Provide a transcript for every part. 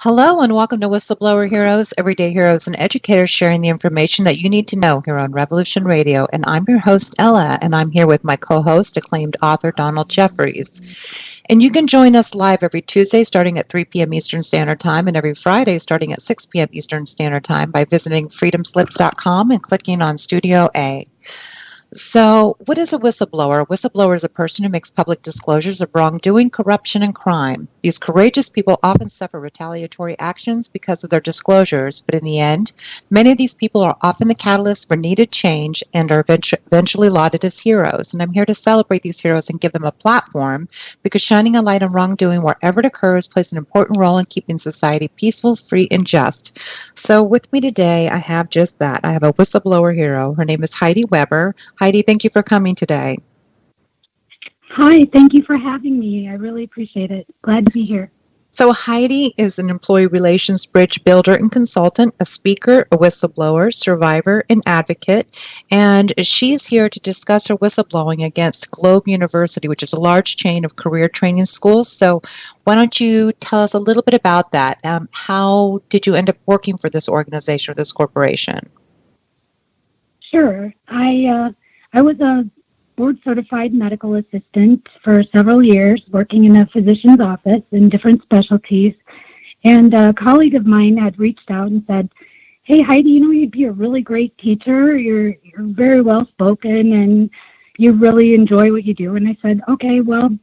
Hello and welcome to Whistleblower Heroes, everyday heroes and educators sharing the information that you need to know here on Revolution Radio. And I'm your host, Ella, and I'm here with my co-host, acclaimed author Donald Jeffries. And you can join us live every Tuesday starting at 3 p.m. Eastern Standard Time and every Friday starting at 6 p.m. Eastern Standard Time by visiting freedomslips.com and clicking on Studio A. So, what is a whistleblower? A whistleblower is a person who makes public disclosures of wrongdoing, corruption, and crime. These courageous people often suffer retaliatory actions because of their disclosures, but in the end, many of these people are often the catalyst for needed change and are eventually lauded as heroes. And I'm here to celebrate these heroes and give them a platform because shining a light on wrongdoing wherever it occurs plays an important role in keeping society peaceful, free, and just. So, with me today, I have just that. I have a whistleblower hero. Her name is Heidi Weber. Heidi, thank you for coming today. Hi, thank you for having me. I really appreciate it. Glad to be here. So Heidi is an employee relations bridge builder and consultant, a speaker, a whistleblower, survivor, and advocate. And she's here to discuss her whistleblowing against Globe University, which is a large chain of career training schools. So why don't you tell us a little bit about that? How did you end up working for this organization or this corporation? Sure. I was a board-certified medical assistant for several years, working in a physician's office in different specialties. And a colleague of mine had reached out and said, "Hey, Heidi, you'd be a really great teacher. You're very well-spoken, and you really enjoy what you do." And I said, "Okay, well,"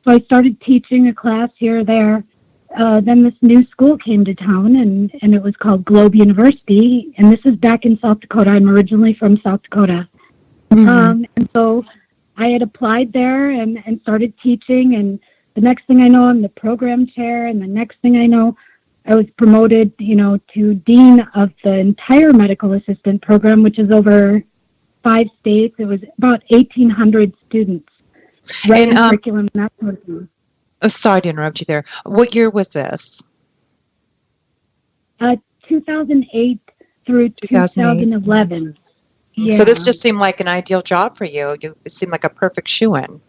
so I started teaching a class here or there. Then this new school came to town, and it was called Globe University. And this is back in South Dakota. I'm originally from South Dakota. And so I had applied there and started teaching, and the next thing I know, I'm the program chair, and the next thing I know, I was promoted, to dean of the entire medical assistant program, which is over 5 states. It was about 1,800 students, writing curriculum and that sort of thing. Oh, sorry to interrupt you there. What year was this? 2008 through 2011. Yeah. So this just seemed like an ideal job for you. It seemed like a perfect shoo-in.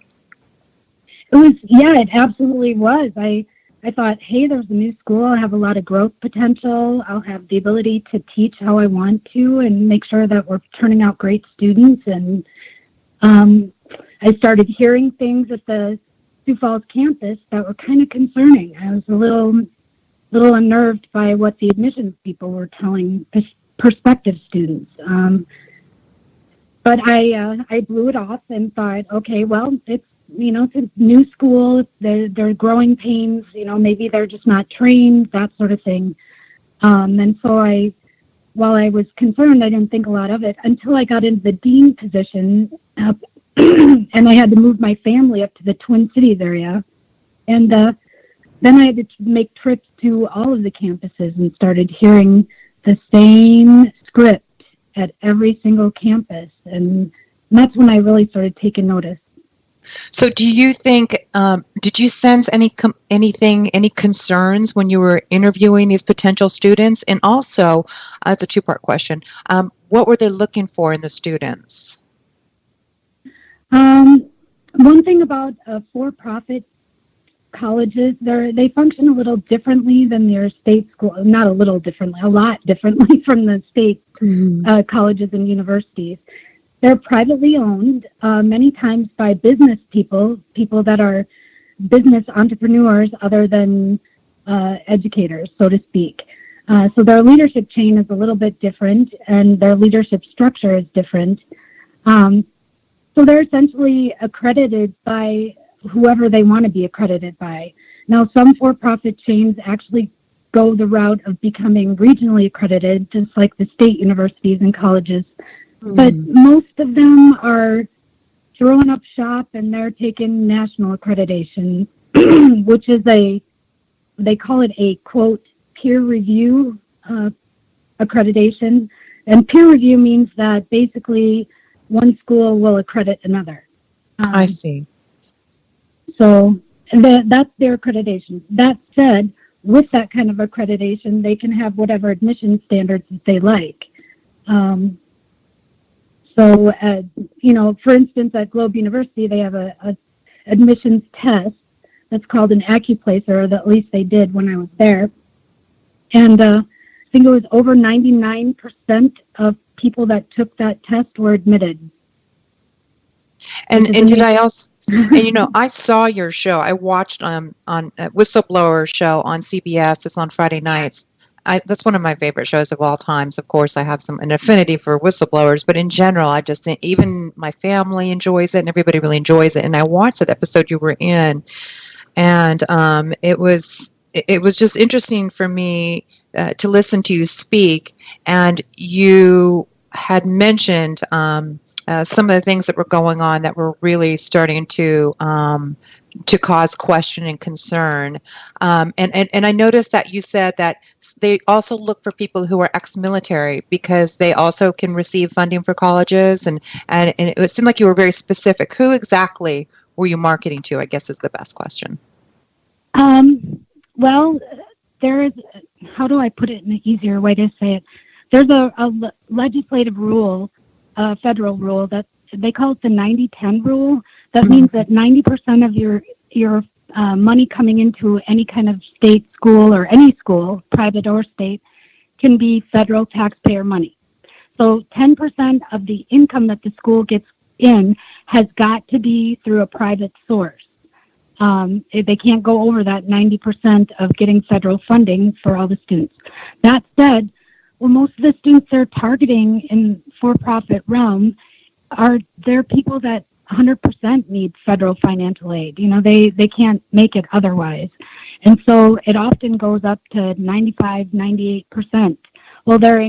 It absolutely was. I thought, hey, there's a new school. I'll have a lot of growth potential. I'll have the ability to teach how I want to and make sure that we're turning out great students. And I started hearing things at the Sioux Falls campus that were kind of concerning. I was a little unnerved by what the admissions people were telling prospective students. But I blew it off and thought, okay, well, it's a new school. They're growing pains. Maybe they're just not trained, that sort of thing. And so while I was concerned, I didn't think a lot of it until I got into the dean position, and I had to move my family up to the Twin Cities area. And then I had to make trips to all of the campuses and started hearing the same script at every single campus, and that's when I really started taking notice. So do you think, did you sense any concerns when you were interviewing these potential students? And also, it's a two-part question, what were they looking for in the students? One thing about for-profit colleges, they function a little differently than their state school. Not a little differently, a lot differently from the state colleges and universities. They're privately owned, many times by business people that are business entrepreneurs other than educators, so to speak. So their leadership chain is a little bit different, and their leadership structure is different. So they're essentially accredited by whoever they want to be accredited by. Now, some for-profit chains actually go the route of becoming regionally accredited, just like the state universities and colleges. But most of them are throwing up shop and they're taking national accreditation, which is they call it a, quote, peer review accreditation. And peer review means that basically one school will accredit another. I see. So that's their accreditation. That said, with that kind of accreditation, they can have whatever admission standards that they like. For instance, at Globe University, they have a admissions test that's called an AccuPlacer, or at least they did when I was there. And I think it was over 99% of people that took that test were admitted. And did I also? And I saw your show. I watched on a Whistleblower show on CBS. It's on Friday nights. That's one of my favorite shows of all times. Of course, I have an affinity for whistleblowers, but in general, I just think even my family enjoys it, and everybody really enjoys it. And I watched that episode you were in, and it was just interesting for me to listen to you speak. And you had mentioned some of the things that were going on that were really starting to cause question and concern. And I noticed that you said that they also look for people who are ex-military because they also can receive funding for colleges. And it seemed like you were very specific. Who exactly were you marketing to, I guess is the best question. Well, there is, how do I put it in an easier way to say it? There's a legislative rule, a federal rule that they call it the 90-10 rule. That means that 90% of your money coming into any kind of state school or any school, private or state, can be federal taxpayer money. So 10% of the income that the school gets in has got to be through a private source. They can't go over that 90% of getting federal funding for all the students. That said, well, most of the students they're targeting in for-profit realm they're people that 100% need federal financial aid. They can't make it otherwise. And so it often goes up to 95, 98%. Well, they're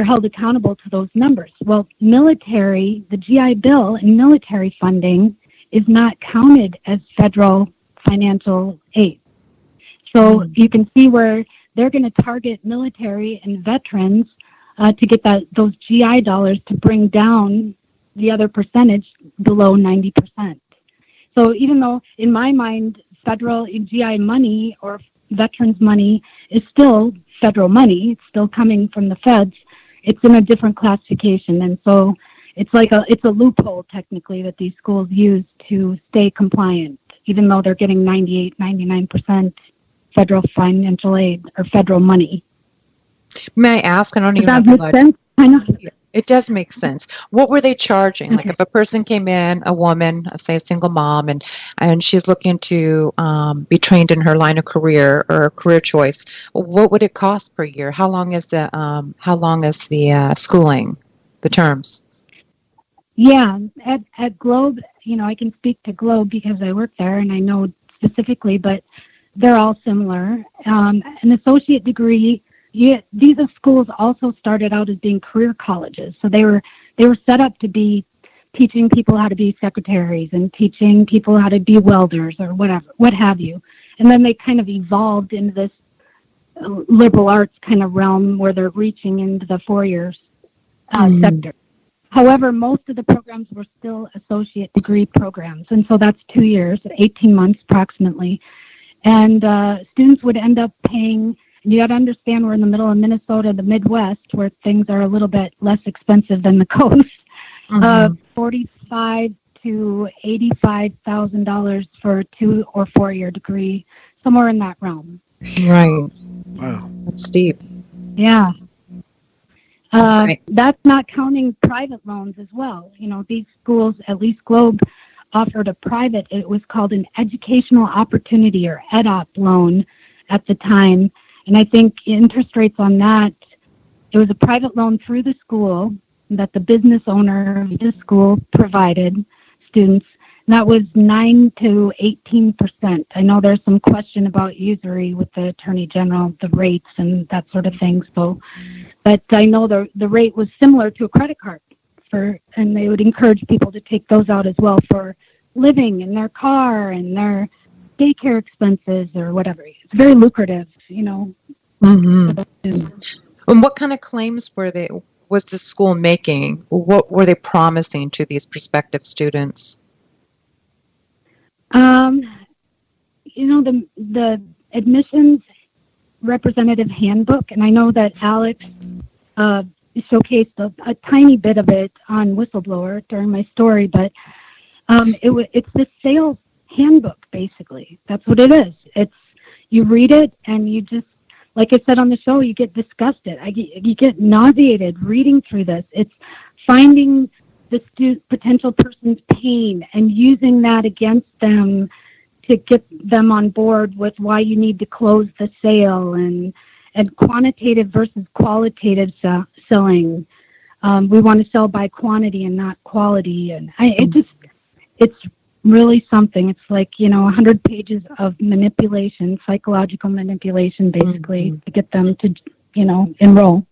held accountable to those numbers. Well, military, the GI Bill and military funding is not counted as federal financial aid. So you can see where they're going to target military and veterans to get those GI dollars to bring down the other percentage below 90%. So even though in my mind, federal GI money or veterans money is still federal money, it's still coming from the feds, it's in a different classification. And so it's a loophole technically that these schools use to stay compliant, even though they're getting 98, 99% federal financial aid or federal money. May I ask? I don't even know. Does that make sense? I know. It does make sense. What were they charging? Okay. Like if a person came in, a woman, say a single mom, and she's looking to be trained in her line of career or career choice, what would it cost per year? How long is the schooling, the terms? Yeah, at Globe, I can speak to Globe because I work there and I know specifically, but they're all similar. An associate degree. These schools also started out as being career colleges, so they were set up to be teaching people how to be secretaries and teaching people how to be welders or what have you. And then they kind of evolved into this liberal arts kind of realm where they're reaching into the 4 years sector. However, most of the programs were still associate degree programs, and so that's 2 years, 18 months approximately. And students would end up paying. You got to understand we're in the middle of Minnesota, the Midwest, where things are a little bit less expensive than the coast. $45,000 to $85,000 for a 2 or 4 year degree, somewhere in that realm. Right. Wow, that's steep. Yeah. Right. That's not counting private loans as well. These schools, at least Globe, offered a private. It was called an educational opportunity or EDOP loan at the time. And I think interest rates on that, it was a private loan through the school that the business owner of the school provided students. And that was 9 to 18%. I know there's some question about usury with the Attorney General, the rates and that sort of thing. So, but I know the rate was similar to a credit card and they would encourage people to take those out as well for living in their car and their daycare expenses or whatever. It's very lucrative, And what kind of claims was the school making? What were they promising to these prospective students? The admissions representative handbook, and I know that Alex showcased a tiny bit of it on Whistleblower during my story, but it's the sales handbook, basically. That's what it is. It's, you read it and you just, like I said on the show, you get disgusted. You get nauseated reading through this. It's finding the potential person's pain and using that against them to get them on board with why you need to close the sale, and quantitative versus qualitative selling. We want to sell by quantity and not quality. And it's really something. It's like, 100 pages of manipulation, psychological manipulation, basically, to get them to, enroll.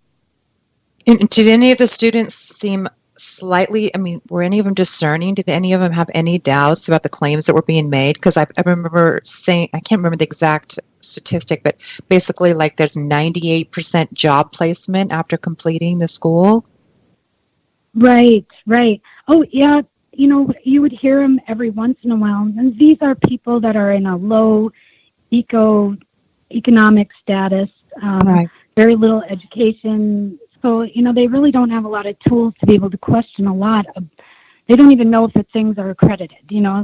And did any of the students seem slightly, were any of them discerning? Did any of them have any doubts about the claims that were being made? Because I remember saying, I can't remember the exact statistic, but basically like there's 98% job placement after completing the school. Right. Oh, yeah. You would hear them every once in a while. And these are people that are in a low economic status, Right. very little education. So, they really don't have a lot of tools to be able to question a lot of, they don't even know if the things are accredited,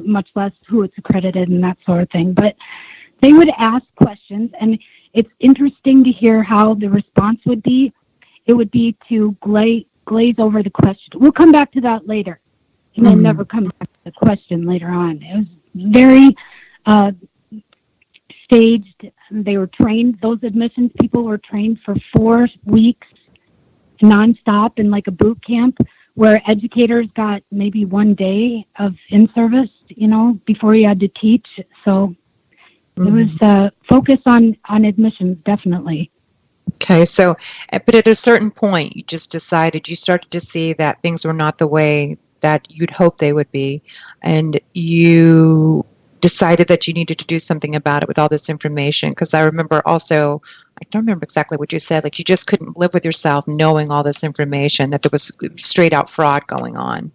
much less who it's accredited and that sort of thing. But they would ask questions, and it's interesting to hear how the response would be. It would be to glaze over the question. We'll come back to that later. And then never come back to the question later on. It was very staged. They were trained. Those admissions people were trained for 4 weeks nonstop in like a boot camp, where educators got maybe 1 day of in-service, before you had to teach. So it was focus on admissions, definitely. Okay, so, but at a certain point, you started to see that things were not the way that you'd hope they would be, and you decided that you needed to do something about it with all this information. Because I remember also, I don't remember exactly what you said, like you just couldn't live with yourself knowing all this information, that there was straight out fraud going on.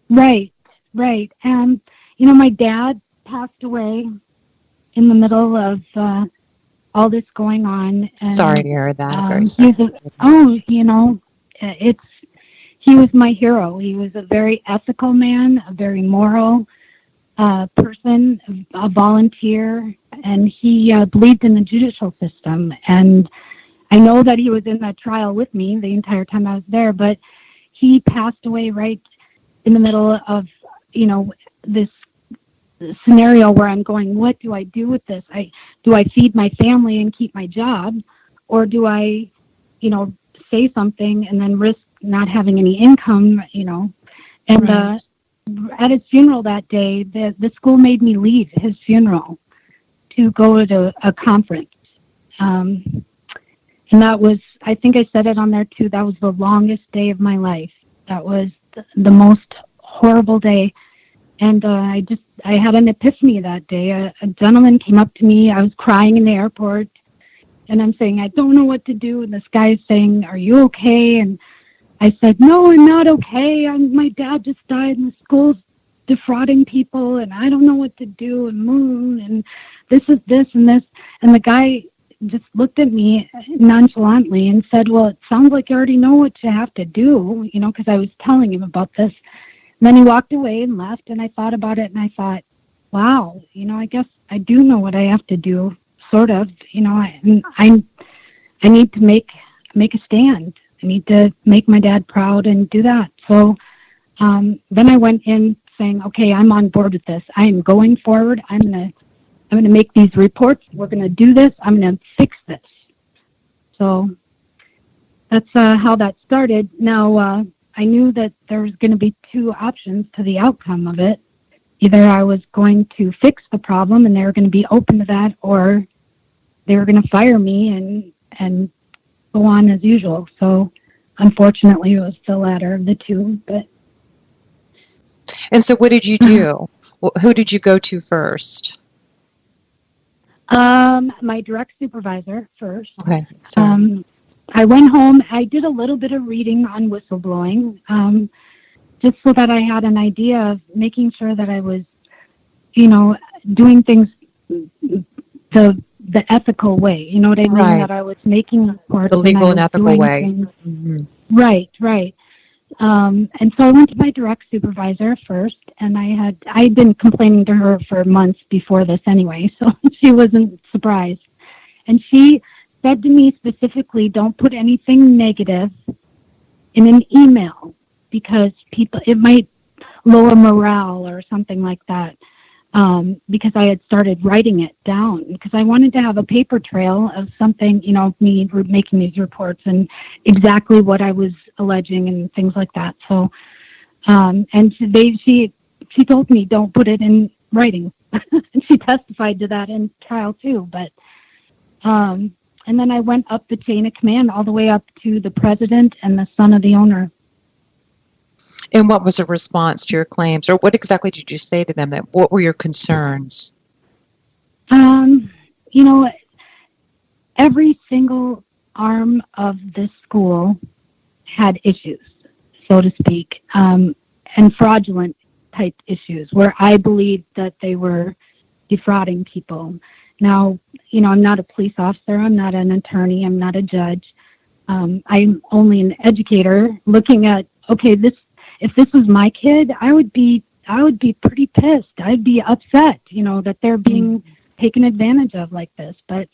Right. And, my dad passed away in the middle of all this going on. And, sorry to hear that. Very sorry. He was my hero. He was a very ethical man, a very moral person, a volunteer, and he believed in the judicial system. And I know that he was in that trial with me the entire time I was there, but he passed away right in the middle of, this scenario where I'm going, what do I do with this? Do I feed my family and keep my job, or do I, say something and then risk not having any income, and Right. At his funeral that day, the school made me leave his funeral to go to a conference. And that was, I think I said it on there too, that was the longest day of my life. That was the most horrible day. And I had an epiphany that day. A gentleman came up to me. I was crying in the airport, and I'm saying, I don't know what to do. And this guy is saying, are you okay? And I said, no, I'm not okay. My dad just died, and the school's defrauding people, and I don't know what to do, and this is this and this. And the guy just looked at me nonchalantly and said, well, it sounds like you already know what you have to do, because I was telling him about this. And then he walked away and left, and I thought about it, and I thought, wow, I guess I do know what I have to do, sort of. I need to make a stand. I need to make my dad proud and do that. So then I went in saying, okay, I'm on board with this. I am going forward. I'm gonna make these reports. We're gonna do this. I'm gonna fix this. So that's how that started. Now I knew that there was going to be 2 options to the outcome of it. Either I was going to fix the problem and they were going to be open to that, or they were going to fire me and go on as usual. So unfortunately, it was the latter of the 2. But And so what did you do? Who did you go to first? my direct supervisor first. Okay. Sorry. I went home. I did a little bit of reading on whistleblowing, just so that I had an idea of making sure that I was, doing things the ethical way. You know what I mean? Right. That I was making reports. The legal and ethical way. Right. And so I went to my direct supervisor first, and I'd been complaining to her for months before this anyway, so she wasn't surprised. And she said to me specifically, don't put anything negative in an email because it might lower morale or something like that. Because I had started writing it down because I wanted to have a paper trail of something, me making these reports and exactly what I was alleging and things like that. So, and she told me don't put it in writing, and she testified to that in trial too. But, and then I went up the chain of command all the way up to the president and the son of the owner. And what was the response to your claims, or what exactly did you say to them? What were your concerns? Every single arm of this school had issues, so to speak, and fraudulent type issues where I believed that they were defrauding people. Now, I'm not a police officer, I'm not an attorney, I'm not a judge. I'm only an educator looking at, okay, if this was my kid, I would be pretty pissed. I'd be upset, that they're being taken advantage of like this. But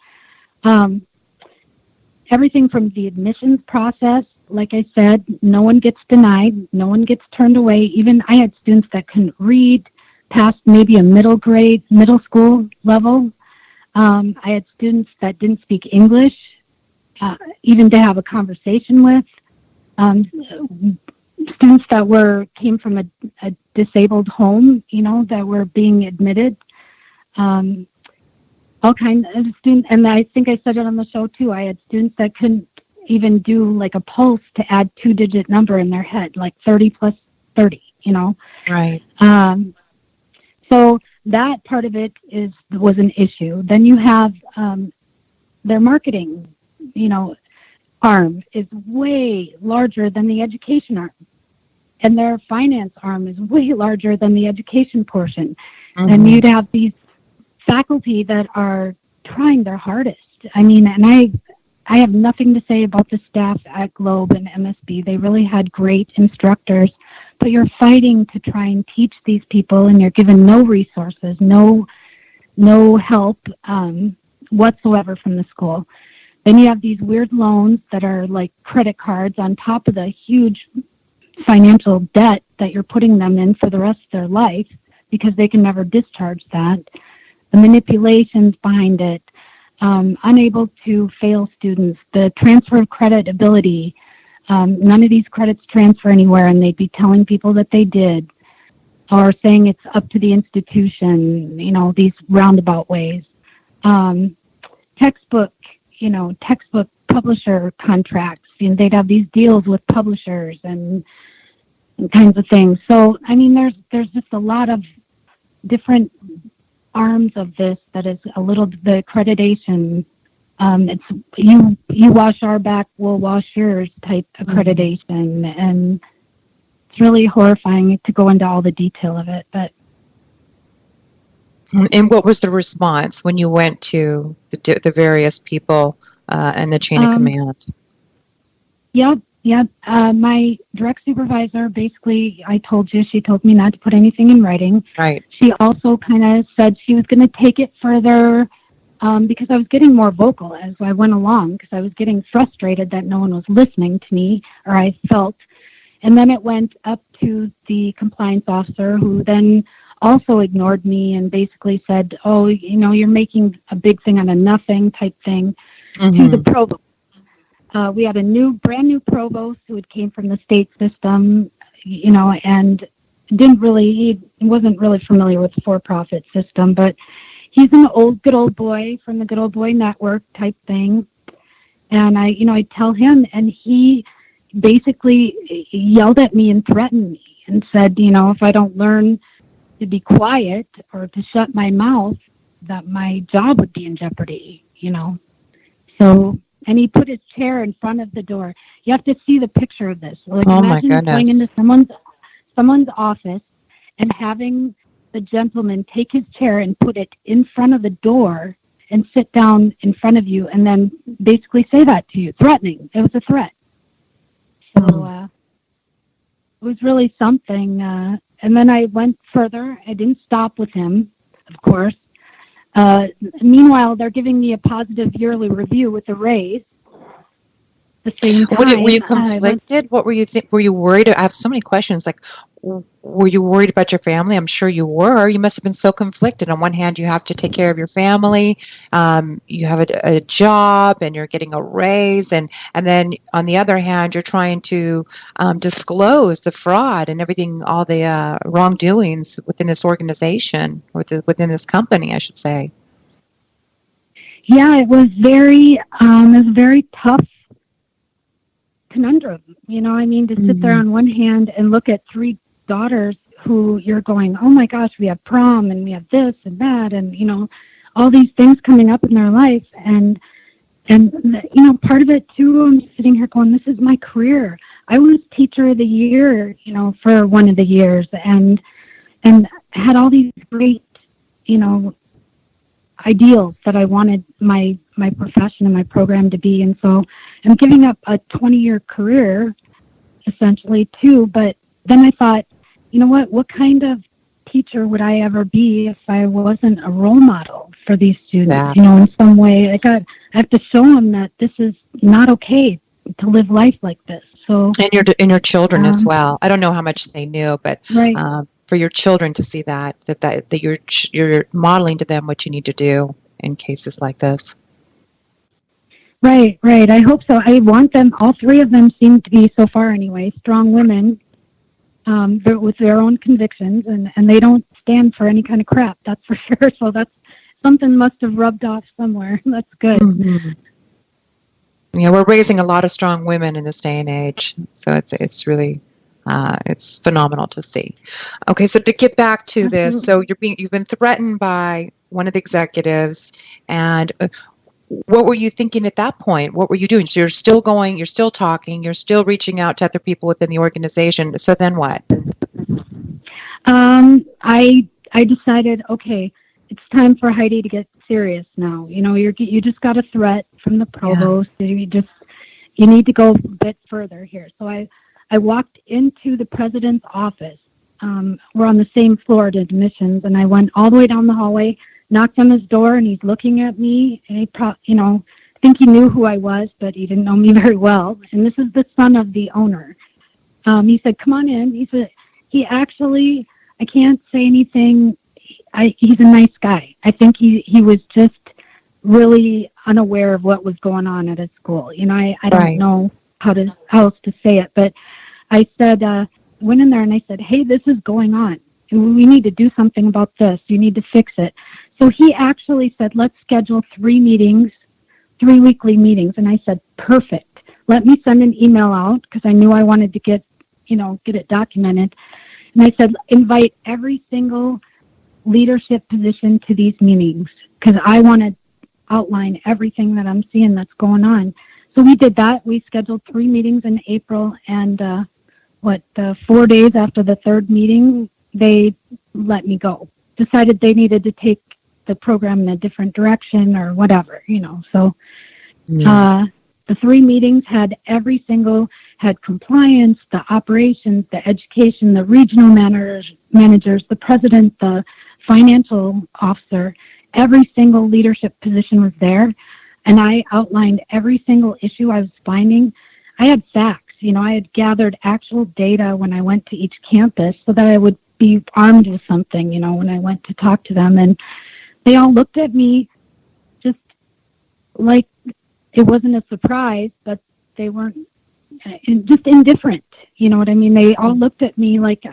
everything from the admissions process, like I said, no one gets denied, no one gets turned away. Even I had students that couldn't read past maybe a middle school level. I had students that didn't speak English, even to have a conversation with. Students that came from a disabled home, that were being admitted. All kinds of students, and I think I said it on the show too. I had students that couldn't even do like a pulse to add 2-digit number in their head, like 30 plus 30. Right. So that part of it was an issue. Then you have their marketing, arm is way larger than the education arm. And their finance arm is way larger than the education portion. Mm-hmm. And you'd have these faculty that are trying their hardest. I mean, and I have nothing to say about the staff at Globe and MSB. They really had great instructors, but you're fighting to try and teach these people, and you're given no resources, no help whatsoever from the school. Then you have these weird loans that are like credit cards on top of the huge financial debt that you're putting them in for the rest of their life because they can never discharge that. The manipulations behind it, unable to fail students, the transfer of credit ability. None of these credits transfer anywhere, and they'd be telling people that they did, or saying it's up to the institution, these roundabout ways. Textbook publisher contracts, and they'd have these deals with publishers and kinds of things. So, I mean, there's just a lot of different arms of this that is the accreditation. It's you wash our back, we'll wash yours type accreditation, and it's really horrifying to go into all the detail of it. But and what was the response when you went to the various people and the chain of command? Yep. My direct supervisor, basically, she told me not to put anything in writing. Right. She also kind of said she was going to take it further because I was getting more vocal as I went along, because I was getting frustrated that no one was listening to me, or I felt. And then it went up to the compliance officer, who then also ignored me and basically said, oh, you're making a big thing out of nothing type thing, to the provost. We had a brand new provost who had came from the state system, and he wasn't really familiar with the for-profit system, but he's an good old boy from the Good Old Boy Network type thing. And I tell him, and he basically yelled at me and threatened me and said, if I don't learn to be quiet or to shut my mouth, that my job would be in jeopardy, So, and he put his chair in front of the door. You have to see the picture of this. Like, imagine going into someone's office and having the gentleman take his chair and put it in front of the door and sit down in front of you and then basically say that to you, threatening. It was a threat. So, was really something. And then I went further. I didn't stop with him, of course. Meanwhile, they're giving me a positive yearly review with a raise. At the same Were you time, I went, conflicted? What were you think? Were you worried? I have so many questions. Like, were you worried about your family? I'm sure you were. You must have been so conflicted. On one hand, you have to take care of your family. You have a job, and you're getting a raise, and then on the other hand, you're trying to disclose the fraud and everything, all the wrongdoings within this organization, or within this company, I should say. yeah, it was very tough conundrum. I mean, to sit there Hmm. on one hand and look at three daughters who you're going, oh my gosh, we have prom and we have this and that, and all these things coming up in their life, and part of it too. I'm sitting here going, this is my career. I was teacher of the year, for one of the years, and had all these great, you know, ideals that I wanted my profession and my program to be. And so I'm giving up a 20-year career essentially too. But then I thought, you know what kind of teacher would I ever be if I wasn't a role model for these students? Yeah. In some way, I have to show them that this is not okay to live life like this. So, And your children as um, well. I don't know how much they knew, but right. for your children to see that you're modeling to them what you need to do in cases like this. Right, right. I hope so. I want them, all three of them seem to be, so far anyway, strong women, with their own convictions, and they don't stand for any kind of crap, that's for sure. So that's something must have rubbed off somewhere. That's good. Mhm. Yeah, we're raising a lot of strong women in this day and age, so it's really it's phenomenal to see. Okay, so to get back to this, Absolutely. so you've been threatened by one of the executives, and what were you thinking at that point? What were you doing? So you're still going, you're still talking, you're still reaching out to other people within the organization. So then what? I decided, okay, it's time for Heidi to get serious now. You just got a threat from the Yeah. provost. You need to go a bit further here. So I walked into the president's office. We're on the same floor at admissions, and I went all the way down the hallway, knocked on his door, and he's looking at me, and I think he knew who I was, but he didn't know me very well. And this is the son of the owner. He said, "Come on in." He actually, I can't say anything. He's a nice guy. I think he was just really unaware of what was going on at his school. I don't Right. know how else to say it, but I said, went in there and I said, "Hey, this is going on. We need to do something about this. You need to fix it." So he actually said, "Let's schedule 3 meetings, 3 weekly meetings." And I said, "Perfect. Let me send an email out," because I knew I wanted to get it documented. And I said, "Invite every single leadership position to these meetings, because I want to outline everything that I'm seeing that's going on." So we did that. We scheduled 3 meetings in April, and 4 days after the third meeting, they let me go. Decided they needed to take the program in a different direction or whatever. So Mm. uh, the 3 meetings had compliance, the operations, the education, the regional managers, the president, the financial officer. Every single leadership position was there, and I outlined every single issue I was finding. I had facts. I had gathered actual data when I went to each campus so that I would be armed with something, when I went to talk to them. And they all looked at me just like it wasn't a surprise, but they weren't just indifferent. You know what I mean? They all looked at me like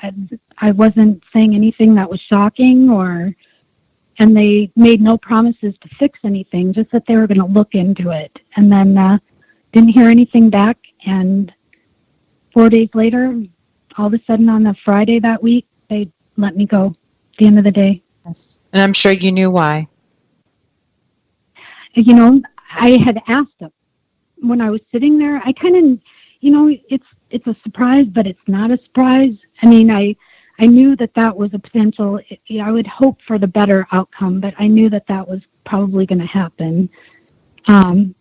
I wasn't saying anything that was shocking, and they made no promises to fix anything, just that they were going to look into it. And then didn't hear anything back. And 4 days later, all of a sudden on the Friday that week, they let me go at the end of the day. Yes. And I'm sure you knew why. I had asked them when I was sitting there. I kind of, it's a surprise, but it's not a surprise. I mean, I knew that was a potential. I would hope for the better outcome, but I knew that was probably going to happen. And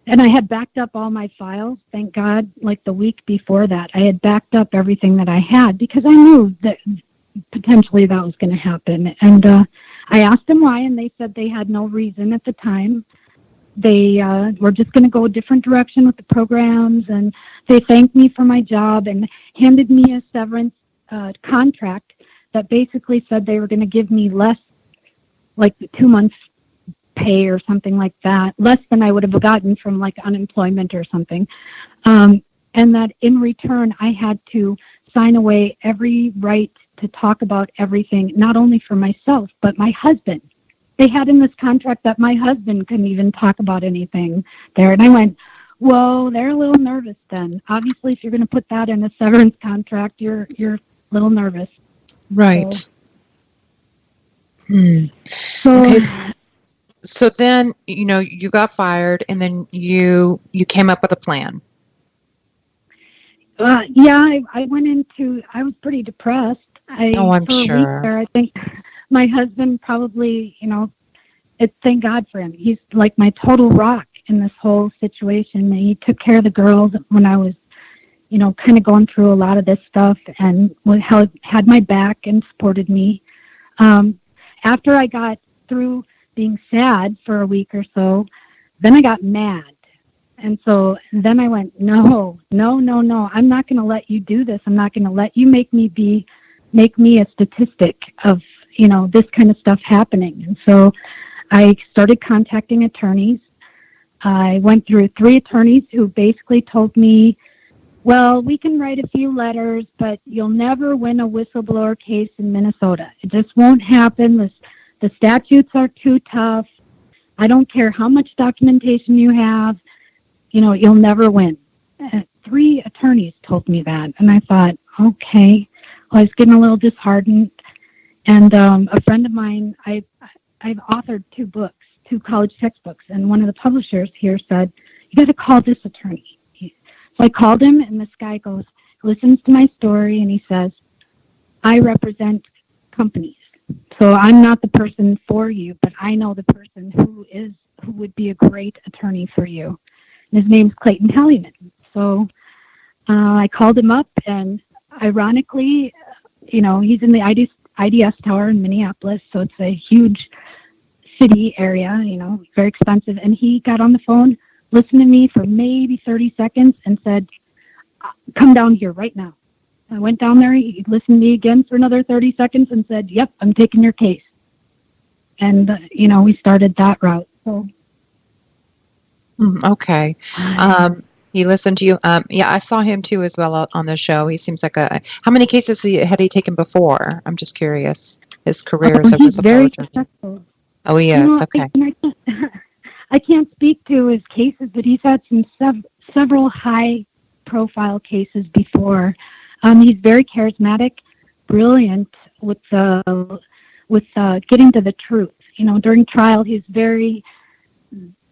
and I had backed up all my files. Thank God, like the week before that, I had backed up everything that I had because I knew that potentially that was going to happen. And I asked them why, and they said they had no reason at the time. They were just going to go a different direction with the programs, and they thanked me for my job and handed me a severance contract that basically said they were going to give me less, like 2 months pay or something like that, less than I would have gotten from like unemployment or something. And that in return, I had to sign away every right to talk about everything, not only for myself, but my husband. They had in this contract that my husband couldn't even talk about anything there. And I went, whoa, they're a little nervous then. Obviously, if you're going to put that in a severance contract, you're a little nervous. Right. So, Okay. So then, you got fired, and then you came up with a plan. yeah, I went into, I was pretty depressed. I'm for a week sure. there, I think my husband probably, thank God for him. He's like my total rock in this whole situation. He took care of the girls when I was, kind of going through a lot of this stuff, and had my back and supported me. After I got through being sad for a week or so, then I got mad. And so then I went, no, I'm not going to let you do this. I'm not going to let you make me a statistic of, this kind of stuff happening. And so I started contacting attorneys. I went through 3 attorneys who basically told me, well, we can write a few letters, but you'll never win a whistleblower case in Minnesota. It just won't happen. The statutes are too tough. I don't care how much documentation you have. You'll never win. 3 attorneys told me that. And I thought, okay. Well, I was getting a little disheartened. And a friend of mine, I've authored 2 books, 2 college textbooks. And one of the publishers here said, you got to call this attorney. So I called him, and this guy listens to my story, and he says, I represent companies. So I'm not the person for you, but I know the person who would be a great attorney for you. And his name's Clayton Halliman. So I called him up, and ironically, he's in the IDS Tower in Minneapolis, so it's a huge city area, very expensive. And he got on the phone, listened to me for maybe 30 seconds, and said, come down here right now. I went down there, he listened to me again for another 30 seconds and said, yep, I'm taking your case. And, we started that route. So. Okay. He listened to you. Yeah, I saw him too as well on the show. He seems like how many cases had he taken before? I'm just curious. His career as a he's very whistleblower. successful. Oh, yes. Okay. I can't speak to his cases, but he's had some several high-profile cases before. He's very charismatic, brilliant with getting to the truth. During trial, he's very,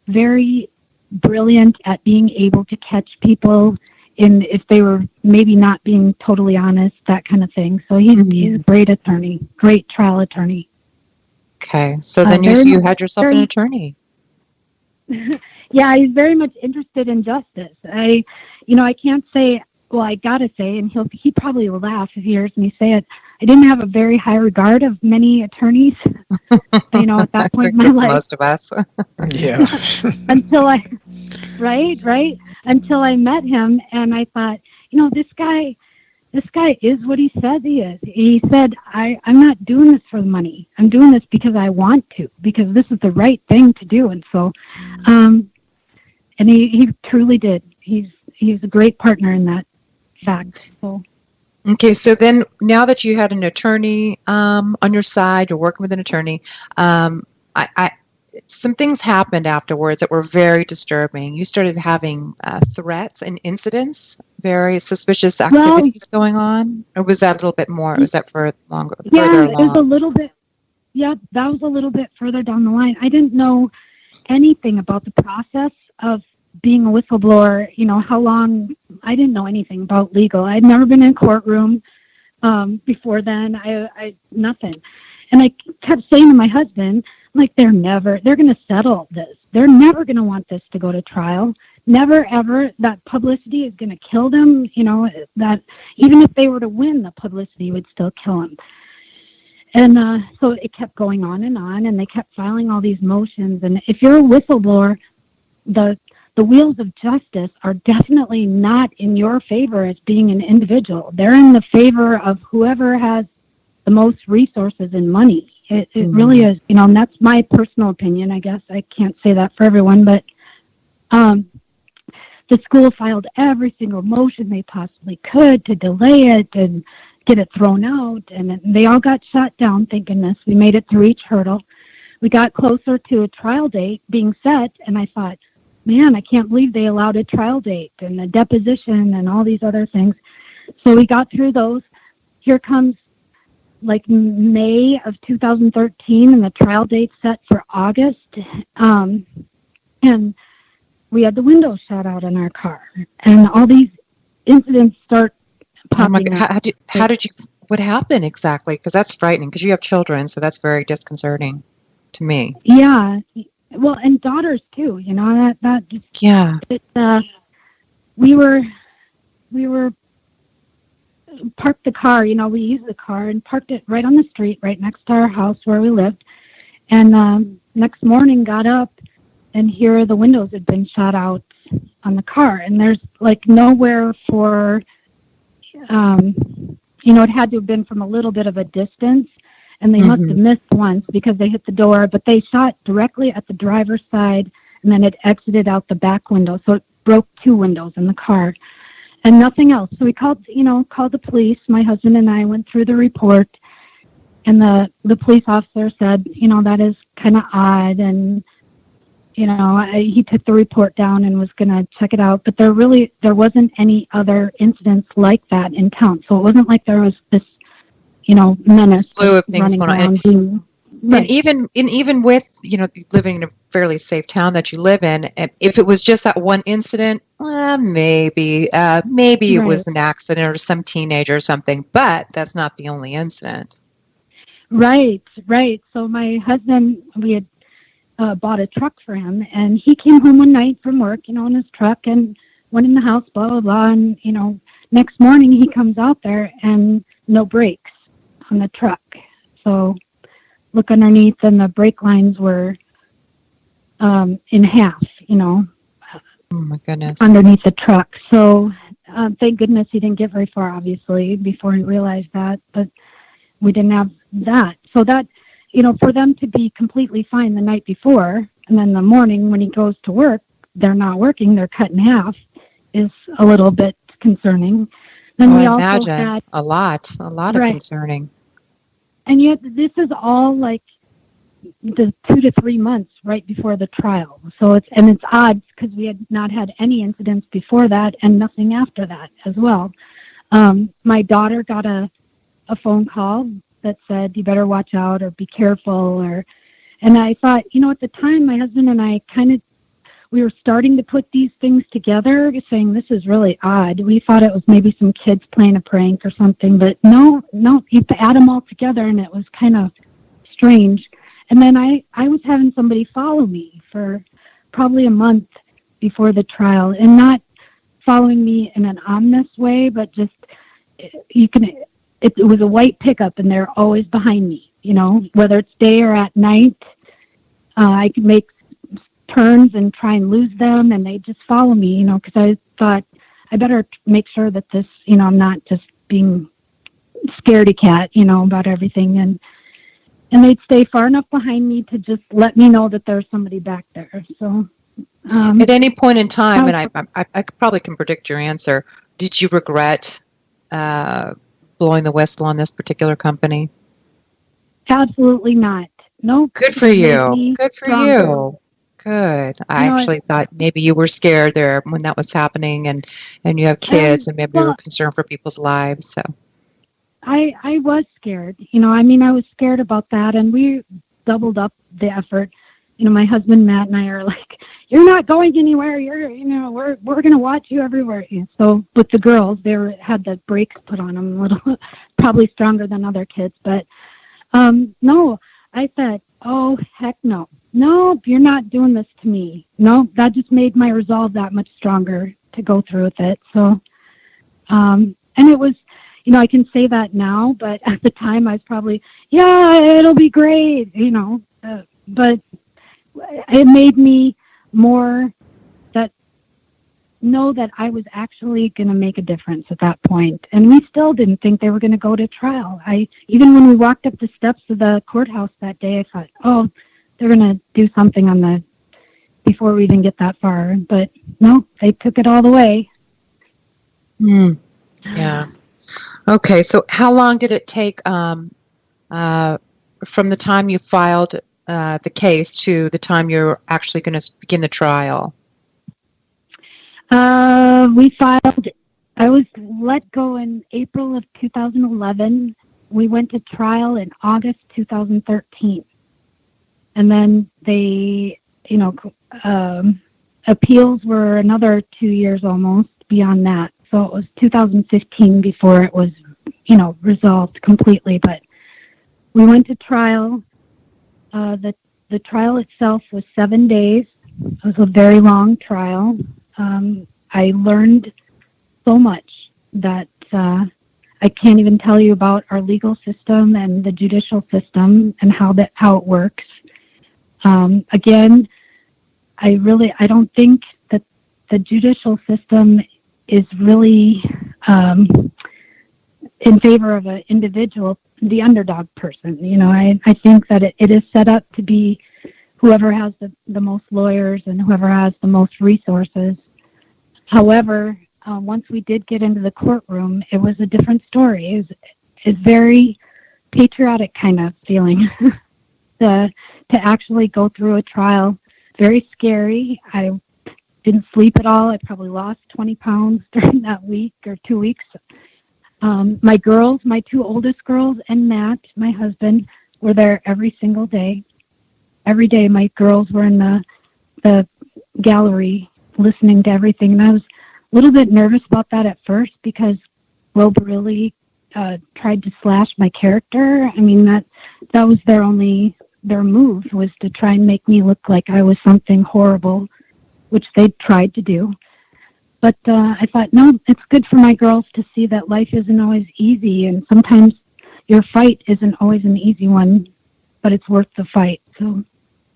very brilliant at being able to catch people if they were maybe not being totally honest, that kind of thing. So he's a great attorney, great trial attorney. Okay, so then you had yourself an attorney. Yeah, he's very much interested in justice. I can't say, well, I gotta say, and he probably will laugh if he hears me say it, I didn't have a very high regard of many attorneys, at that point in my life. Most of us. Yeah. Until I met him, and I thought, this guy is what he says he is. He said, I'm not doing this for the money. I'm doing this because I want to, because this is the right thing to do. And so, and he truly did. He's a great partner in that fact. So. Okay, so then now that you had an attorney on your side, you're working with an attorney, some things happened afterwards that were very disturbing. You started having threats and incidents, very suspicious activities going on, or was that a little bit more? Was that further along? Yeah, it was a little bit. Yeah, that was a little bit further down the line. I didn't know anything about the process of being a whistleblower. How long? I didn't know anything about legal. I'd never been in a courtroom before then. I nothing. And I kept saying to my husband, like they're going to settle this. They're never going to want this to go to trial. Never, ever. That publicity is going to kill them. That even if they were to win, the publicity would still kill them. And so it kept going on, and they kept filing all these motions. And if you're a whistleblower, the wheels of justice are definitely not in your favor as being an individual. They're in the favor of whoever has the most resources and money. It really is, and that's my personal opinion, I guess. I can't say that for everyone, but the school filed every single motion they possibly could to delay it and get it thrown out, and they all got shot down, thank goodness. We made it through each hurdle. We got closer to a trial date being set, and I thought, man, I can't believe they allowed a trial date and a deposition and all these other things. So we got through those. Here comes like May of 2013, and the trial date set for August. And we had the windows shot out in our car, and all these incidents start popping up. What happened exactly? Because that's frightening, because you have children, so that's very disconcerting to me. Yeah. Well, and daughters too, that just, yeah. We were parked the car, we used the car and parked it right on the street, right next to our house where we lived. And next morning got up, and here the windows had been shot out on the car. And there's like nowhere for, it had to have been from a little bit of a distance. And they must have missed once because they hit the door, but they shot directly at the driver's side, and then it exited out the back window. So it broke 2 windows in the car and nothing else. So we called the police. My husband and I went through the report, and the police officer said, that is kind of odd. And, he took the report down and was going to check it out, but there wasn't any other incidents like that in town. So it wasn't like there was this, menace. Slew of things going on. Right. And even with, living in a fairly safe town that you live in, if it was just that one incident, maybe it was an accident or some teenager or something, but that's not the only incident. Right. So my husband, we had bought a truck for him, and he came home one night from work, in his truck, and went in the house, blah, blah, blah. And, next morning he comes out there and no brakes on the truck. So look underneath, and the brake lines were in half, Oh my goodness. Underneath the truck. So thank goodness he didn't get very far, obviously, before he realized that. But we didn't have that. So that, for them to be completely fine the night before, and then the morning when he goes to work, they're not working, they're cut in half, is a little bit concerning. Then we also imagine had a lot of concerning. And yet this is all like the 2 to 3 months right before the trial. So it's odd because we had not had any incidents before that and nothing after that as well. My daughter got a phone call that said, you better watch out or be careful. And I thought, at the time, my husband and I we were starting to put these things together, saying this is really odd. We thought it was maybe some kids playing a prank or something, but no, you add them all together, and it was kind of strange. And then I was having somebody follow me for probably a month before the trial, and not following me in an ominous way, but just it was a white pickup, and they're always behind me, whether it's day or at night. I could make turns and try and lose them, and they just follow me, because I thought I better make sure that this, I'm not just being scaredy cat, about everything. And they'd stay far enough behind me to just let me know that there's somebody back there. So at any point in time, and I probably can predict your answer, did you regret blowing the whistle on this particular company? Absolutely not. No. Good for you. Good for you. Good. I actually thought maybe you were scared there when that was happening, and you have kids, and maybe you were concerned for people's lives. So I was scared. I was scared about that, and we doubled up the effort. My husband Matt and I are like, you're not going anywhere. We're going to watch you everywhere. So with the girls, they had the brakes put on them a little, probably stronger than other kids. But no, I thought, oh, heck no. No, you're not doing this to me. No, that just made my resolve that much stronger to go through with it. So, and it was, I can say that now, but at the time I was probably, yeah, it'll be great, but it made me more know that I was actually going to make a difference at that point. And we still didn't think they were going to go to trial. Even when we walked up the steps of the courthouse that day, I thought, oh, they're going to do something before we even get that far. But no, they took it all the way. Yeah. Okay. So how long did it take from the time you filed the case to the time you're actually going to begin the trial? I was let go in April of 2011. We went to trial in August 2013. And then appeals were another 2 years almost beyond that. So it was 2015 before it was, resolved completely. But we went to trial. The trial itself was 7 days. It was a very long trial. I learned so much that I can't even tell you about our legal system and the judicial system and how it works. Again, I don't think that the judicial system is really in favor of an individual, the underdog person. I think that it is set up to be whoever has the most lawyers and whoever has the most resources. However, once we did get into the courtroom, it was a different story. It's very patriotic kind of feeling to actually go through a trial. Very scary. I didn't sleep at all. I probably lost 20 pounds during that week or 2 weeks. My girls, my two oldest girls, and Matt, my husband, were there every single day. Every day my girls were in the gallery listening to everything. And I was a little bit nervous about that at first because Rob really tried to slash my character. I mean, that was their move, was to try and make me look like I was something horrible, which they tried to do. But I thought, no, it's good for my girls to see that life isn't always easy, and sometimes your fight isn't always an easy one, but it's worth the fight. So.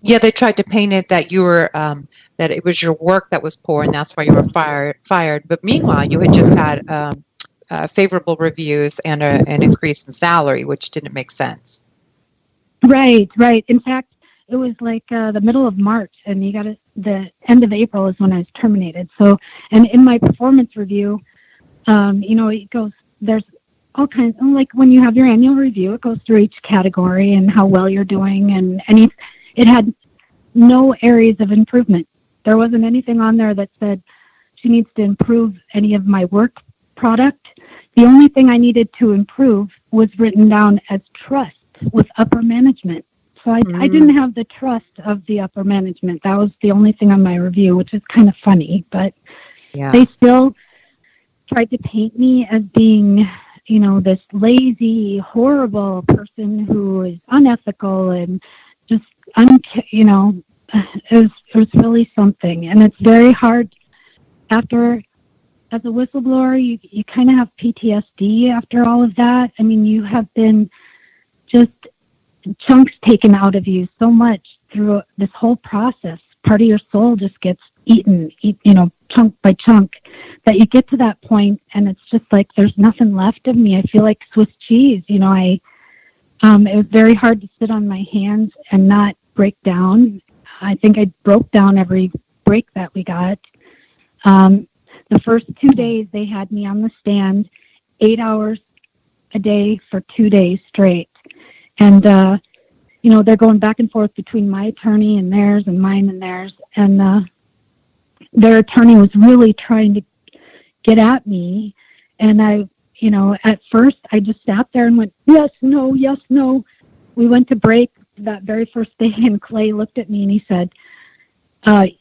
Yeah, they tried to paint it that you were that it was your work that was poor, and that's why you were fired. But meanwhile, you had just had favorable reviews and an increase in salary, which didn't make sense. Right. In fact, it was like the middle of March, and the end of April is when I was terminated. So, and in my performance review, it goes, there's all kinds, like when you have your annual review, it goes through each category and how well you're doing, and it had no areas of improvement. There wasn't anything on there that said she needs to improve any of my work product. The only thing I needed to improve was written down as trust with upper management. So I didn't have the trust of the upper management. That was the only thing on my review, which is kind of funny. But They still tried to paint me as being, this lazy, horrible person who is unethical and just, it was really something. And it's very hard as a whistleblower, you kind of have PTSD after all of that. I mean, you have been just chunks taken out of you so much through this whole process. Part of your soul just gets eaten, chunk by chunk, that you get to that point and it's just like there's nothing left of me. I feel like Swiss cheese. It was very hard to sit on my hands and not break down. I think I broke down every break that we got. The first 2 days they had me on the stand 8 hours a day for 2 days straight. And, they're going back and forth between my attorney and theirs and mine and theirs. And their attorney was really trying to get at me. And at first I just sat there and went, yes, no, yes, no. We went to break that very first day, and Clay looked at me and he said,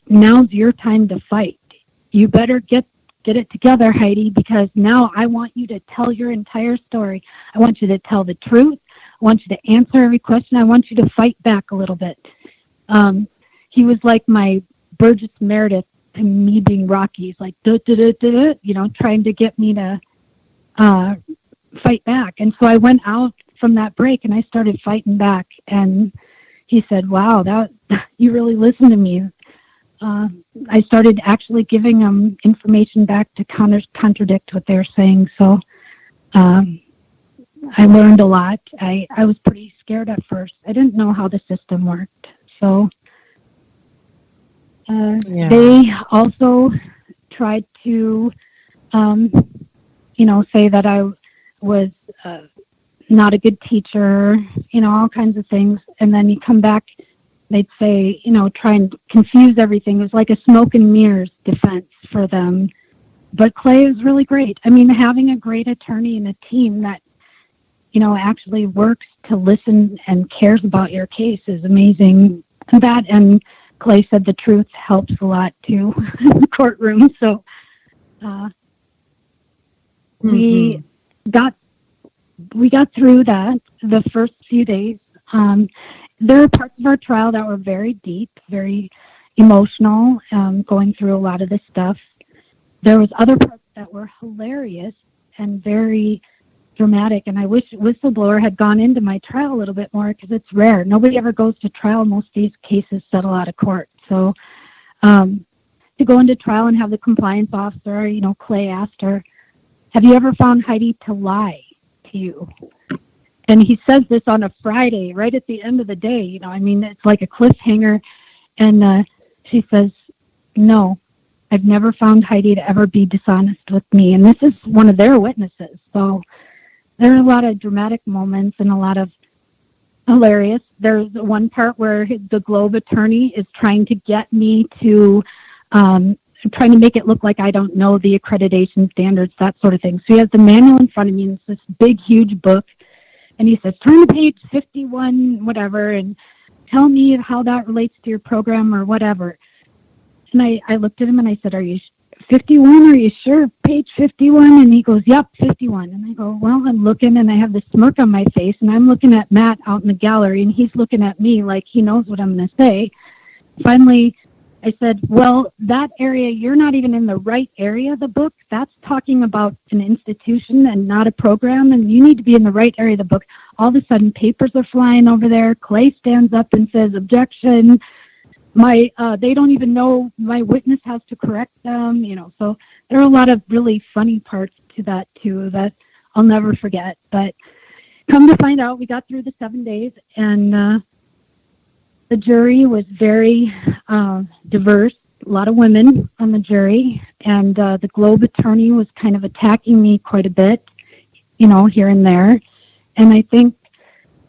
now's your time to fight. You better get it together, Heidi, because now I want you to tell your entire story. I want you to tell the truth. want you to answer every question. I want you to fight back a little bit. He was like my Burgess Meredith to me being Rocky. He's like, trying to get me to fight back. And so I went out from that break and I started fighting back. And he said, wow, you really listen to me. I started actually giving them information back to contradict what they're saying. So I learned a lot. I was pretty scared at first. I didn't know how the system worked. So they also tried to, say that I was not a good teacher, all kinds of things. And then you come back, they'd say, try and confuse everything. It was like a smoke and mirrors defense for them. But Clay is really great. I mean, having a great attorney and a team that, actually works to listen and cares about your case is amazing. That and Clay said the truth helps a lot too in the courtroom. So we got through that the first few days. There are parts of our trial that were very deep, very emotional, going through a lot of this stuff. There was other parts that were hilarious and very dramatic, and I wish Whistleblower had gone into my trial a little bit more because it's rare. Nobody ever goes to trial. Most of these cases settle out of court. So to go into trial and have the compliance officer, Clay asked her, have you ever found Heidi to lie to you? And he says this on a Friday, right at the end of the day. It's like a cliffhanger. And she says, no, I've never found Heidi to ever be dishonest with me. And this is one of their witnesses. So there are a lot of dramatic moments and a lot of hilarious. There's one part where the Globe attorney is trying to get me to, trying to make it look like I don't know the accreditation standards, that sort of thing. So he has the manual in front of me, and it's this big, huge book. And he says, turn to page 51, whatever, and tell me how that relates to your program or whatever. And I looked at him and I said, are you 51? Are you sure? Page 51? And he goes, yep, 51. And I go, well, I'm looking, and I have this smirk on my face, and I'm looking at Matt out in the gallery, and he's looking at me like he knows what I'm going to say. Finally, I said, well, that area, you're not even in the right area of the book. That's talking about an institution and not a program, and you need to be in the right area of the book. All of a sudden, papers are flying over there. Clay stands up and says, objection. They don't even know my witness has to correct them, So there are a lot of really funny parts to that, too, that I'll never forget. But come to find out, we got through the 7 days, and the jury was very diverse, a lot of women on the jury, and the Globe attorney was kind of attacking me quite a bit, here and there. And I think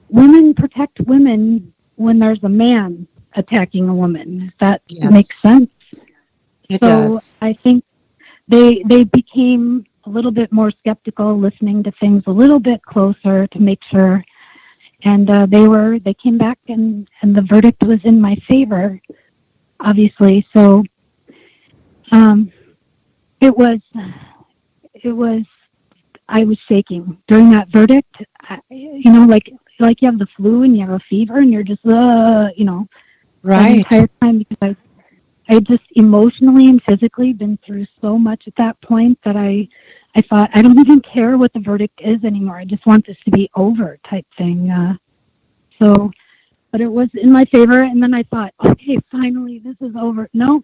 women protect women when there's a man attacking a woman, if that makes sense. It does. I think they became a little bit more skeptical, listening to things a little bit closer to make sure. And they came back and the verdict was in my favor, obviously. So it was I was shaking during that verdict. Like you have the flu and you have a fever and you're just right the entire time, because I just emotionally and physically been through so much at that point that I thought, I don't even care what the verdict is anymore. I just want this to be over, type thing. But it was in my favor. And then I thought, okay, finally, this is over. No,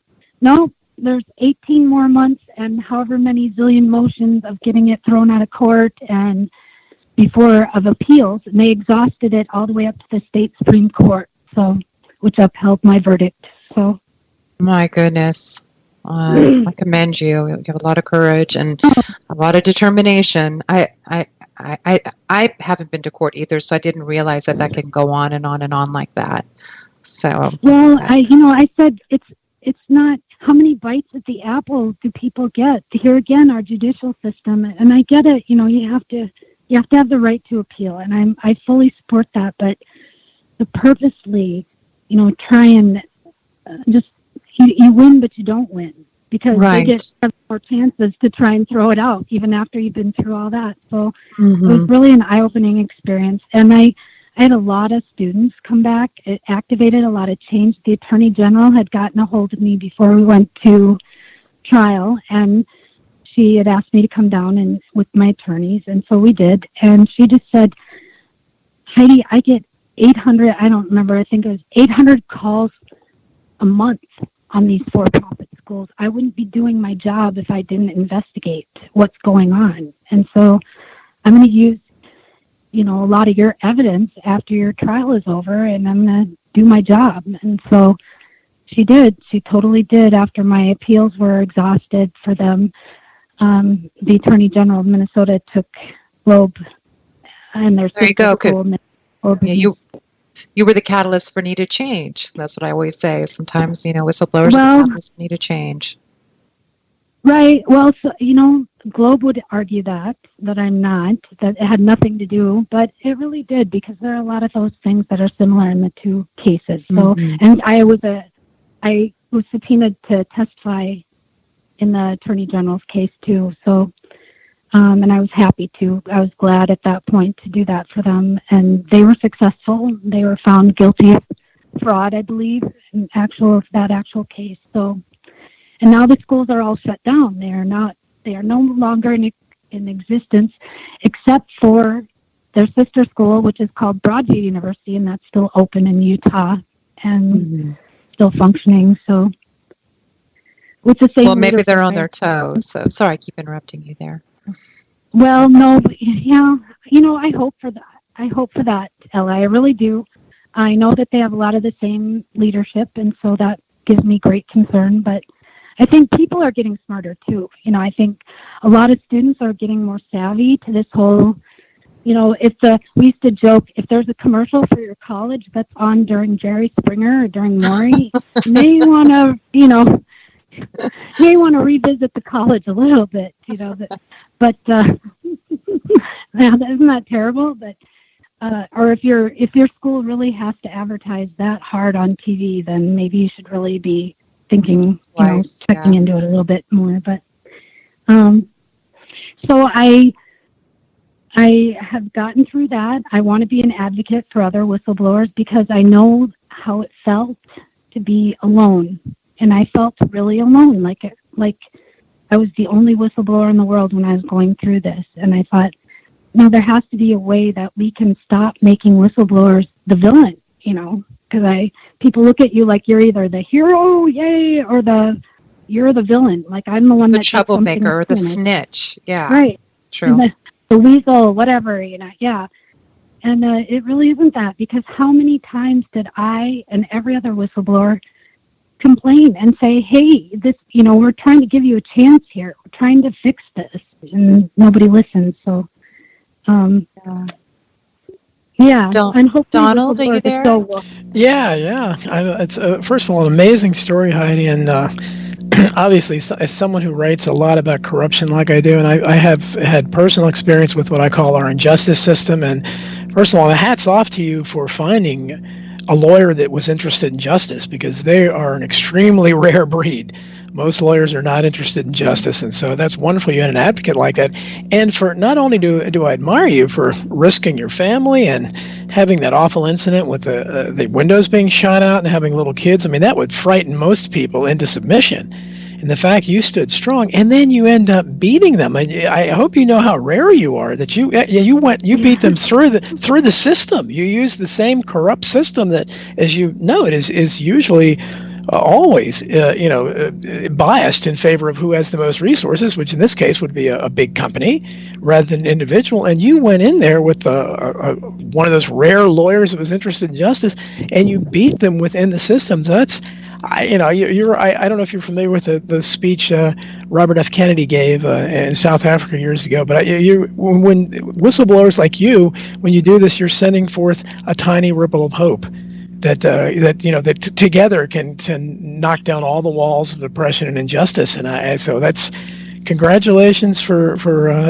there's 18 more months and however many zillion motions of getting it thrown out of court and before of appeals. And they exhausted it all the way up to the state Supreme Court, which upheld my verdict. So, my goodness. I commend you. You have a lot of courage and a lot of determination. I haven't been to court either, so I didn't realize that can go on and on and on like that. So well, I said it's not how many bites at the apple do people get. Here again, our judicial system, and I get it. You have to have the right to appeal, and I fully support that. But to purposely, try and just you win, but you don't win, because they get more chances to try and throw it out even after you've been through all that. So it was really an eye-opening experience. And I had a lot of students come back. It activated a lot of change. The Attorney General had gotten a hold of me before we went to trial, and she had asked me to come down and with my attorneys, and so we did. And she just said, Heidi, I get 800, I don't remember, I think it was 800 calls a month on these for-profit schools. I wouldn't be doing my job if I didn't investigate what's going on. And so I'm going to use, a lot of your evidence after your trial is over, and I'm going to do my job. And so she did. She totally did. After my appeals were exhausted for them, the Attorney General of Minnesota took Globe and their There you go. Yeah, you were the catalyst for needed change. That's what I always say. Sometimes, whistleblowers are the catalyst for needed change. Right. Well, so, Globe would argue that I'm not, that it had nothing to do, but it really did, because there are a lot of those things that are similar in the two cases. So, and I was subpoenaed to testify in the Attorney General's case too. So, and I was happy to. I was glad at that point to do that for them, and they were successful. They were found guilty of fraud, I believe, in that actual case. So, and now the schools are all shut down. They are no longer in existence, except for their sister school, which is called Broadview University, and that's still open in Utah and still functioning. So, with the same. Well, maybe they're on their toes. So, sorry, I keep interrupting you there. Well, no, but yeah, I hope for that, Ella. I really do. I know that they have a lot of the same leadership, and so that gives me great concern. But I think people are getting smarter too. I think a lot of students are getting more savvy to this whole. We used to joke, if there's a commercial for your college that's on during Jerry Springer or during Maury, you may want to, revisit the college a little bit, but isn't that terrible? But or if your school really has to advertise that hard on TV, then maybe you should really be thinking, checking into it a little bit more. But so I have gotten through that. I want to be an advocate for other whistleblowers, because I know how it felt to be alone. And I felt really alone, like I was the only whistleblower in the world when I was going through this. And I thought, there has to be a way that we can stop making whistleblowers the villain, because people look at you like you're either the hero, yay, or you're the villain. Like I'm the one the troublemaker or the snitch. Yeah, right. True. The weasel, whatever, yeah. And it really isn't that, because how many times did I and every other whistleblower complain and say, hey, this, we're trying to give you a chance here. We're trying to fix this, and nobody listens. So, yeah. And hopefully Donald, are you there? Yeah. It's first of all an amazing story, Heidi, and obviously as someone who writes a lot about corruption like I do, and I have had personal experience with what I call our injustice system. And first of all, hats off to you for finding a lawyer that was interested in justice, because they are an extremely rare breed. Most lawyers are not interested in justice, and so that's wonderful you had an advocate like that. And for not only do I admire you for risking your family and having that awful incident with the windows being shot out and having little kids. I mean, that would frighten most people into submission. And the fact you stood strong, and then you end up beating them. I hope you know how rare you are, that you beat them through the system. You use the same corrupt system that, as you know, it is usually always biased in favor of who has the most resources, which in this case would be a big company rather than an individual. And you went in there with one of those rare lawyers that was interested in justice, and you beat them within the system. So that's, I don't know if you're familiar with the speech Robert F. Kennedy gave in South Africa years ago, but when whistleblowers like you, when you do this, you're sending forth a tiny ripple of hope that together can knock down all the walls of oppression and injustice. And so that's congratulations for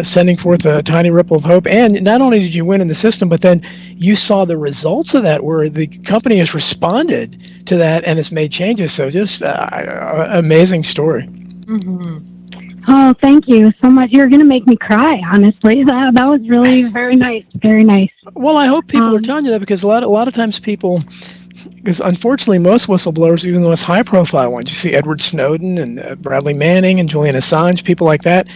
sending forth a tiny ripple of hope. And not only did you win in the system, but then you saw the results of that, where the company has responded to that and has made changes. So just amazing story. Mm-hmm. Oh, thank you so much. You're going to make me cry, honestly. That was really very nice. Very nice. Well, I hope people are telling you that, because a lot of times people, because unfortunately most whistleblowers, even the most high profile ones, you see Edward Snowden and Bradley Manning and Julian Assange, people like that,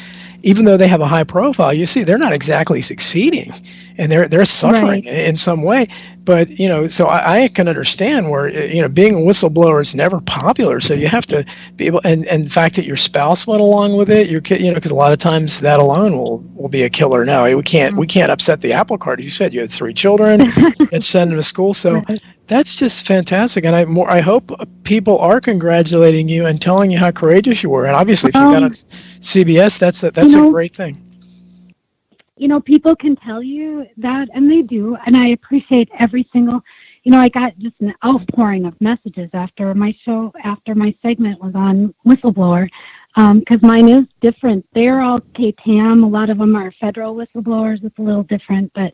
even though they have a high profile, you see they're not exactly succeeding, and they're suffering in some way. But so I can understand where being a whistleblower is never popular. So you have to be able, and the fact that your spouse went along with it, because a lot of times that alone will be a killer. No, we can't upset the apple cart. You said you had 3 children and send them to school, so. That's just fantastic, and I hope people are congratulating you and telling you how courageous you were. And obviously, if you got on CBS, that's a great thing. People can tell you that, and they do, and I appreciate every single. I got just an outpouring of messages after my segment was on Whistleblower, because mine is different. They're all KTAM. A lot of them are federal whistleblowers. It's a little different, but.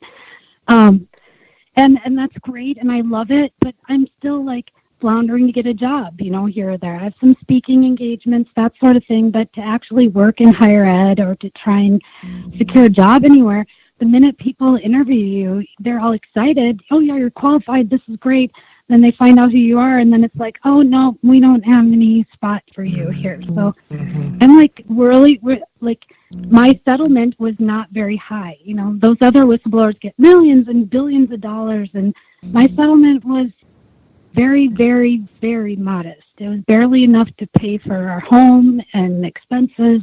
And that's great, and I love it, but I'm still like floundering to get a job, here or there. I have some speaking engagements, that sort of thing, but to actually work in higher ed or to try and secure a job anywhere, the minute people interview you, they're all excited. Oh, yeah, you're qualified. This is great. Then they find out who you are, and then it's like, oh, no, we don't have any spot for you here. So I'm like, my settlement was not very high. Those other whistleblowers get millions and billions of dollars, and my settlement was very, very, very modest. It was barely enough to pay for our home and expenses,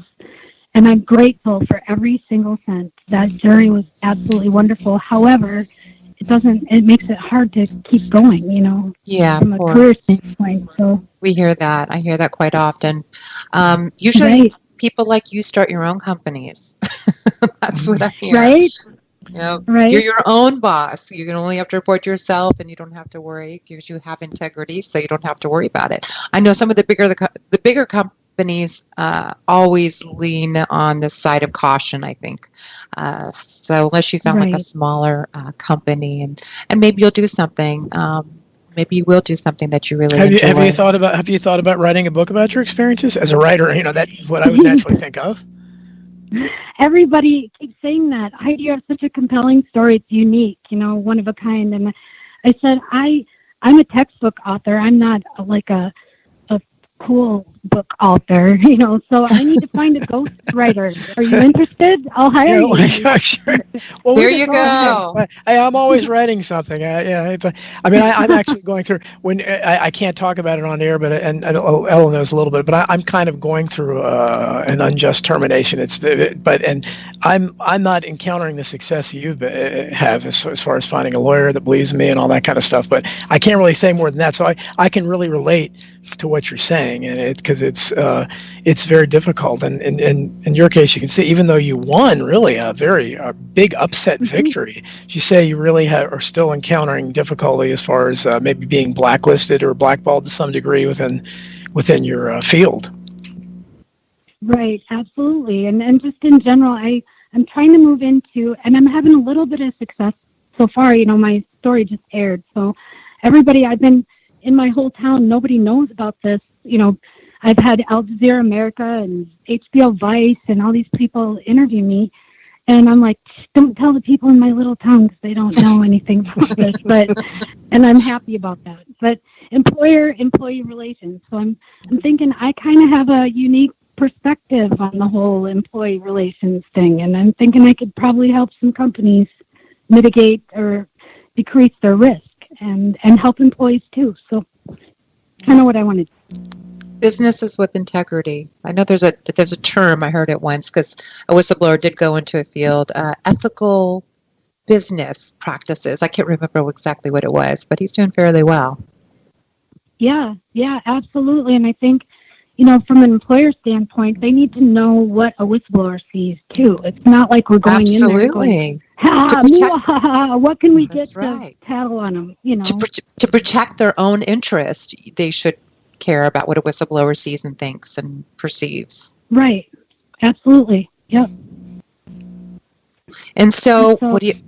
and I'm grateful for every single cent. That jury was absolutely wonderful. However, it makes it hard to keep going, Yeah, from of a career course. standpoint. So We hear that. I hear that quite often. Usually people like you start your own companies. That's what I hear. Right? Right. You're your own boss. You can only have to report to yourself, and you don't have to worry because you have integrity, so you don't have to worry about it. I know some of the bigger companies always lean on the side of caution, I think. So unless you found like a smaller company, and maybe you'll do something. Maybe you will do something that you really enjoy. Have you thought about writing a book about your experiences as a writer? That's what I would naturally think of. Everybody keeps saying that. Heidi, you have such a compelling story. It's unique, one of a kind. And I said, I'm a textbook author. I'm not like a cool book author, so I need to find a ghost writer. Are you interested? I'll hire you. Sure. Well, there you go. I'm always writing something. I'm actually going through, when I can't talk about it on air, but and Ella knows a little bit, but I'm kind of going through an unjust termination. I'm not encountering the success you have as far as finding a lawyer that believes in me and all that kind of stuff. But I can't really say more than that. So I can really relate to what you're saying, and because it's very difficult. And in your case, you can see, even though you won really a big upset victory, you say you really are still encountering difficulty as far as maybe being blacklisted or blackballed to some degree within your field. Right, absolutely, and just in general, I'm trying to move into, and I'm having a little bit of success so far. My story just aired, so everybody, I've been in my whole town, nobody knows about this. I've had Al Jazeera America and HBO Vice and all these people interview me, and I'm like, don't tell the people in my little town because they don't know anything about this. And I'm happy about that. But employee relations. So I'm thinking I kind of have a unique perspective on the whole employee relations thing, and I'm thinking I could probably help some companies mitigate or decrease their risk and help employees too. So kind of what I wanted. Businesses with integrity. I know there's a term, I heard it once because a whistleblower did go into a field, ethical business practices. I can't remember exactly what it was, but he's doing fairly well. Yeah, absolutely. And I think, from an employer standpoint, they need to know what a whistleblower sees too. It's not like we're going in there going, what can we get to tattle on them? To protect their own interest, they should care about what a whistleblower sees and thinks and perceives. Right. Absolutely. Yep. And so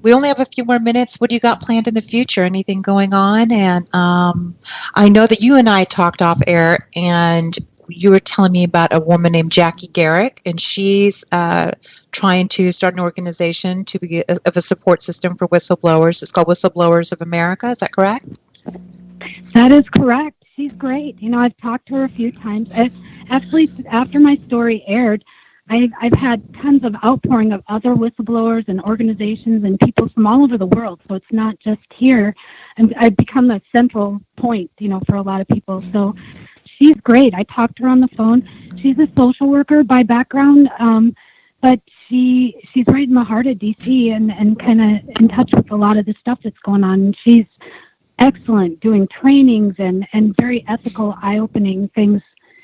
we only have a few more minutes. What do you got planned in the future? Anything going on? And I know that you and I talked off air, and you were telling me about a woman named Jackie Garrick, and she's trying to start an organization to be of a support system for whistleblowers. It's called Whistleblowers of America. Is that correct? That is correct. She's great. I've talked to her a few times. Actually, after my story aired, I've had tons of outpouring of other whistleblowers and organizations and people from all over the world. So it's not just here. And I've become a central point, for a lot of people. So she's great. I talked to her on the phone. She's a social worker by background, but she's right in the heart of DC and kind of in touch with a lot of the stuff that's going on. And she's excellent doing trainings and very ethical, eye-opening things,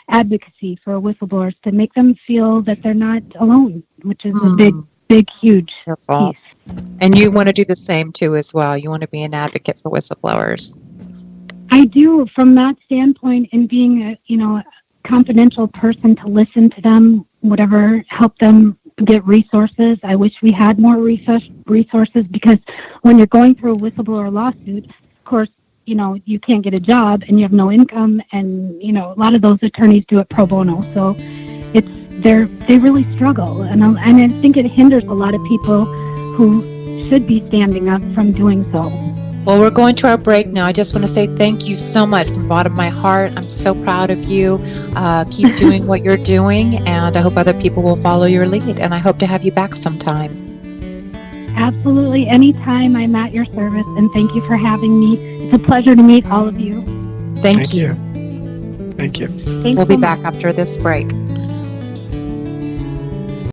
advocacy for whistleblowers to make them feel that they're not alone, which is a big, huge Wonderful. piece. And you want to do the same too as well. You want to be an advocate for whistleblowers. I do, from that standpoint, in being a confidential person to listen to them, whatever, help them get resources. I wish we had more resources, because when you're going through a whistleblower lawsuit, of course, you can't get a job and you have no income, and a lot of those attorneys do it pro bono. So they really struggle, and I think it hinders a lot of people who should be standing up from doing so. Well, we're going to our break now. I just want to say thank you so much from the bottom of my heart. I'm so proud of you. Keep doing what you're doing, and I hope other people will follow your lead, and I hope to have you back sometime. Absolutely. Anytime, I'm at your service, and thank you for having me. It's a pleasure to meet all of you. Thank you. Thank you. Thanks We'll be so much. back after this break.